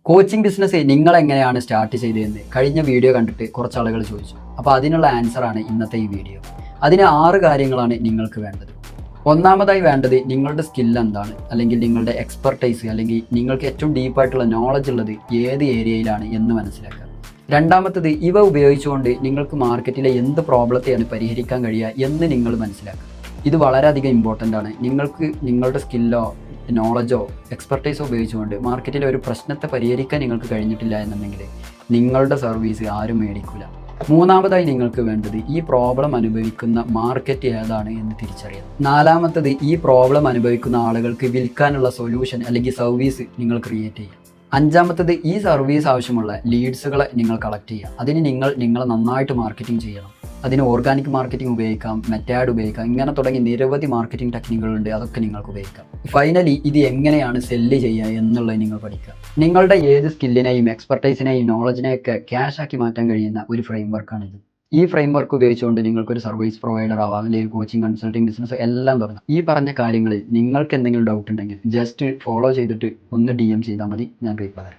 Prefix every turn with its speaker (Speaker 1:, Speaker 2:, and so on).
Speaker 1: Coaching business നിങ്ങൾ എങ്ങനെയാണ് start ചെയ്തതെന്ന് കഴിഞ്ഞ വീഡിയോ കണ്ടിട്ട് കുറച്ച് ആളുകൾ ചോദിച്ചു. അപ്പോൾ അതിനുള്ള ആൻസറാണ് ഇന്നത്തെ ഈ വീഡിയോ. അതിന് 6 കാര്യങ്ങളാണ് നിങ്ങൾക്ക് വേണ്ടത്. ഒന്നാമതായി വേണ്ടത് നിങ്ങളുടെ സ്കിൽ എന്താണ്, അല്ലെങ്കിൽ നിങ്ങളുടെ എക്സ്പെർട്ടൈസ്, അല്ലെങ്കിൽ നിങ്ങൾക്ക് ഏറ്റവും ഡീപ്പായിട്ടുള്ള നോളജ് ഉള്ളത് ഏത് ഏരിയയിലാണ് എന്ന് മനസ്സിലാക്കുക. രണ്ടാമത്തത് ഇവ ഉപയോഗിച്ചുകൊണ്ട് നിങ്ങൾക്ക് മാർക്കറ്റിലെ എന്ത് പ്രോബ്ലത്തെയാണ് പരിഹരിക്കാൻ കഴിയുക എന്ന് നിങ്ങൾ മനസ്സിലാക്കുക. ഇത് വളരെയധികം ഇമ്പോർട്ടൻ്റ് ആണ്. നിങ്ങൾക്ക് നിങ്ങളുടെ സ്കില്ലോ നോളജോ എക്സ്പെർട്ടൈസോ ഉപയോഗിച്ചുകൊണ്ട് മാർക്കറ്റിലെ ഒരു പ്രശ്നത്തെ പരിഹരിക്കാൻ നിങ്ങൾക്ക് കഴിഞ്ഞിട്ടില്ല എന്നുണ്ടെങ്കിൽ നിങ്ങളുടെ സർവീസ് ആരും മേടിക്കില്ല. മൂന്നാമതായി നിങ്ങൾക്ക് വേണ്ടത് ഈ പ്രോബ്ലം അനുഭവിക്കുന്ന മാർക്കറ്റ് ഏതാണ് എന്ന് തിരിച്ചറിയാം. നാലാമത്തത് ഈ പ്രോബ്ലം അനുഭവിക്കുന്ന ആളുകൾക്ക് വിൽക്കാനുള്ള സൊല്യൂഷൻ അല്ലെങ്കിൽ സർവീസ് നിങ്ങൾ ക്രിയേറ്റ് ചെയ്യുക. അഞ്ചാമത്തത് ഈ സർവീസ് ആവശ്യമുള്ള ലീഡ്സുകളെ നിങ്ങൾ കളക്ട് ചെയ്യുക. അതിന് നിങ്ങളെ നന്നായിട്ട് മാർക്കറ്റിംഗ് ചെയ്യണം. അതിന് ഓർഗാനിക് മാർക്കറ്റിംഗ് ഉപയോഗിക്കാം, മെറ്റാഡ് ഉപയോഗിക്കാം, ഇങ്ങനെ തുടങ്ങി നിരവധി മാർക്കറ്റിംഗ് ടെക്നിക്കുകളുണ്ട്. അതൊക്കെ നിങ്ങൾക്ക് ഉപയോഗിക്കാം. ഫൈനലി ഇത് എങ്ങനെയാണ് സെല്ല് ചെയ്യുക എന്നുള്ളത് നിങ്ങൾ പഠിക്കുക. നിങ്ങളുടെ ഏത് സ്കില്ലിനെയും എക്സ്പെർട്ടൈസിനെയും നോളജിനെയൊക്കെ ക്യാഷ് ആക്കി മാറ്റാൻ കഴിയുന്ന ഒരു ഫ്രെയിം വർക്കാണിത്. ഈ ഫ്രെയിം വർക്ക് ഉപയോഗിച്ചുകൊണ്ട് നിങ്ങൾക്കൊരു സർവീസ് പ്രൊവൈഡർ ആവാം, അല്ലെങ്കിൽ കോച്ചിങ്, കൺസൾട്ടിങ് ബിസിനസ് എല്ലാം തുടങ്ങാം. ഈ പറഞ്ഞ കാര്യങ്ങളിൽ നിങ്ങൾക്ക് എന്തെങ്കിലും ഡൗട്ട് ഉണ്ടെങ്കിൽ ജസ്റ്റ് ഫോളോ ചെയ്തിട്ട് ഒന്ന് DM ചെയ്താൽ മതി. ഞാൻ റിപ്ലൈ തരാം.